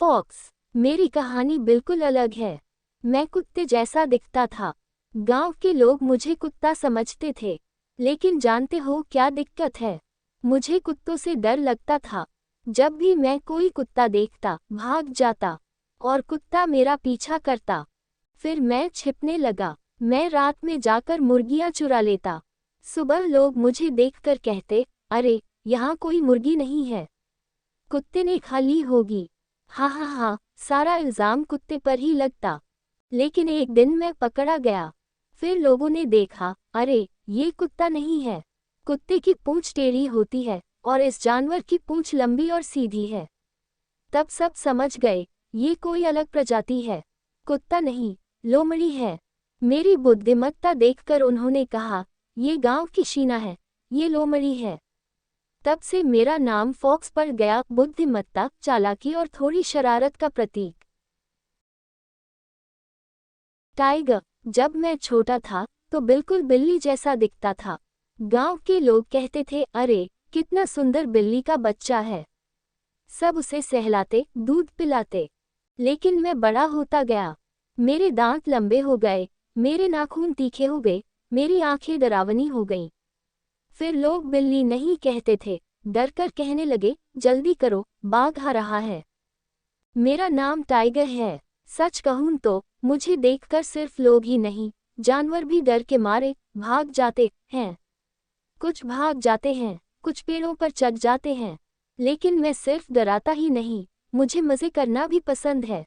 Fox. मेरी कहानी बिल्कुल अलग है। मैं कुत्ते जैसा दिखता था। गांव के लोग मुझे कुत्ता समझते थे। लेकिन जानते हो क्या दिक्कत है? मुझे कुत्तों से डर लगता था। जब भी मैं कोई कुत्ता देखता, भाग जाता और कुत्ता मेरा पीछा करता। फिर मैं छिपने लगा। मैं रात में जाकर मुर्गियां चुरा लेता। सुबह लोग मुझे देखकर कहते, अरे, यहाँ कोई मुर्गी नहीं है, कुत्ते ने खा ली होगी। हाँ हाँ हाँ, सारा इल्जाम कुत्ते पर ही लगता। लेकिन एक दिन मैं पकड़ा गया। फिर लोगों ने देखा, अरे, ये कुत्ता नहीं है। कुत्ते की पूंछ टेढ़ी होती है और इस जानवर की पूंछ लंबी और सीधी है। तब सब समझ गए, ये कोई अलग प्रजाति है, कुत्ता नहीं, लोमड़ी है। मेरी बुद्धिमत्ता देखकर उन्होंने कहा, ये गांव की शीना है, ये लोमड़ी है। तब से मेरा नाम फॉक्स पड़ गया, बुद्धिमत्ता, चालाकी और थोड़ी शरारत का प्रतीक। टाइगर। जब मैं छोटा था तो बिल्कुल बिल्ली जैसा दिखता था। गांव के लोग कहते थे, अरे, कितना सुंदर बिल्ली का बच्चा है। सब उसे सहलाते, दूध पिलाते। लेकिन मैं बड़ा होता गया। मेरे दांत लंबे हो गए, मेरे नाखून तीखे हो गए, मेरी आंखें डरावनी हो गईं। फिर लोग बिल्ली नहीं कहते थे, डरकर कहने लगे, जल्दी करो, बाघ आ रहा है। मेरा नाम टाइगर है। सच कहूं तो मुझे देखकर सिर्फ लोग ही नहीं, जानवर भी डर के मारे भाग जाते हैं। कुछ भाग जाते हैं, कुछ पेड़ों पर चढ़ जाते हैं। लेकिन मैं सिर्फ डराता ही नहीं, मुझे मजे करना भी पसंद है।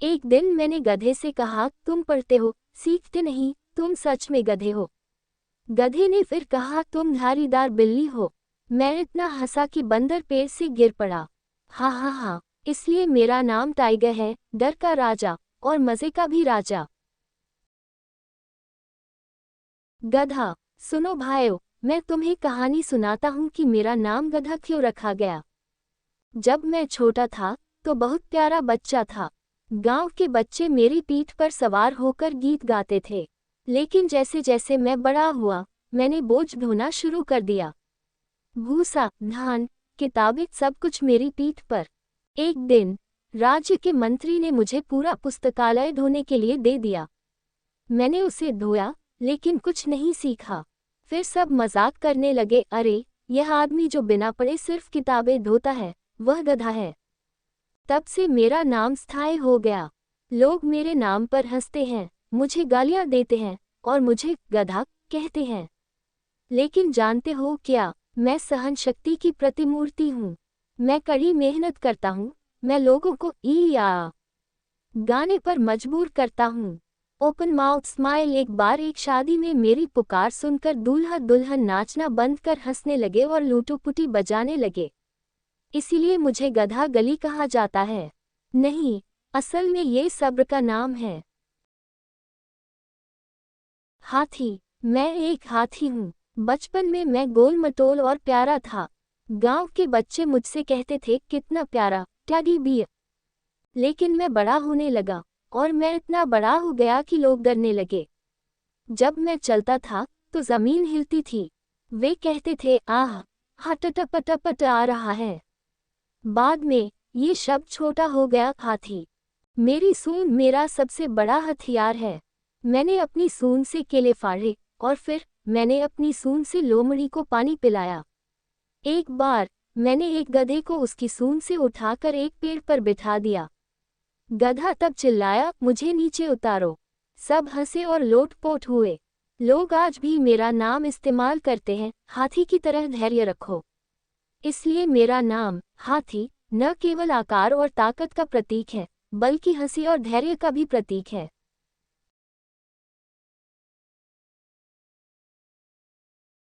एक दिन मैंने गधे से कहा, तुम पढ़ते हो, सीखते नहीं, तुम सच में गधे हो। गधे ने फिर कहा, तुम धारीदार बिल्ली हो। मैं इतना हंसा कि बंदर पेड़ से गिर पड़ा। हाँ हाँ हाँ, इसलिए मेरा नाम टाइगर है, डर का राजा और मजे का भी राजा। गधा। सुनो भाइयों, मैं तुम्हें कहानी सुनाता हूँ कि मेरा नाम गधा क्यों रखा गया। जब मैं छोटा था तो बहुत प्यारा बच्चा था। गांव के बच्चे मेरी पीठ पर सवार होकर गीत गाते थे। लेकिन जैसे जैसे मैं बड़ा हुआ, मैंने बोझ ढोना शुरू कर दिया। भूसा, धान, किताबें, सब कुछ मेरी पीठ पर। एक दिन राज्य के मंत्री ने मुझे पूरा पुस्तकालय ढोने के लिए दे दिया। मैंने उसे धोया, लेकिन कुछ नहीं सीखा। फिर सब मजाक करने लगे, अरे, यह आदमी जो बिना पढ़े सिर्फ किताबें धोता है, वह गधा है। तब से मेरा नाम स्थायी हो गया। लोग मेरे नाम पर हंसते हैं, मुझे गालियां देते हैं और मुझे गधा कहते हैं। लेकिन जानते हो क्या, मैं सहन शक्ति की प्रतिमूर्ति हूँ। मैं कड़ी मेहनत करता हूँ। मैं लोगों को ई या गाने पर मजबूर करता हूँ। Open mouth smile. एक बार एक शादी में मेरी पुकार सुनकर दूल्हा दुल्हन नाचना बंद कर हंसने लगे और लूटोपुटी बजाने लगे। इसीलिए मुझे गधा गली कहा जाता है। नहीं, असल में ये सब्र का नाम है। हाथी। मैं एक हाथी हूँ। बचपन में मैं गोल मटोल और प्यारा था। गांव के बच्चे मुझसे कहते थे, कितना प्यारा टेडी बियर। लेकिन मैं बड़ा होने लगा और मैं इतना बड़ा हो गया कि लोग डरने लगे। जब मैं चलता था तो जमीन हिलती थी। वे कहते थे, आह, हटटपटपट आ रहा है। बाद में ये शब्द छोटा हो गया, हाथी। मेरी सूंड मेरा सबसे बड़ा हथियार है। मैंने अपनी सूंड से केले फाड़े और फिर मैंने अपनी सूंड से लोमड़ी को पानी पिलाया। एक बार मैंने एक गधे को उसकी सूंड से उठाकर एक पेड़ पर बिठा दिया। गधा तब चिल्लाया, मुझे नीचे उतारो। सब हंसे और लोटपोट हुए। लोग आज भी मेरा नाम इस्तेमाल करते हैं, हाथी की तरह धैर्य रखो। इसलिए मेरा नाम हाथी न केवल आकार और ताकत का प्रतीक है, बल्कि हंसी और धैर्य का भी प्रतीक है।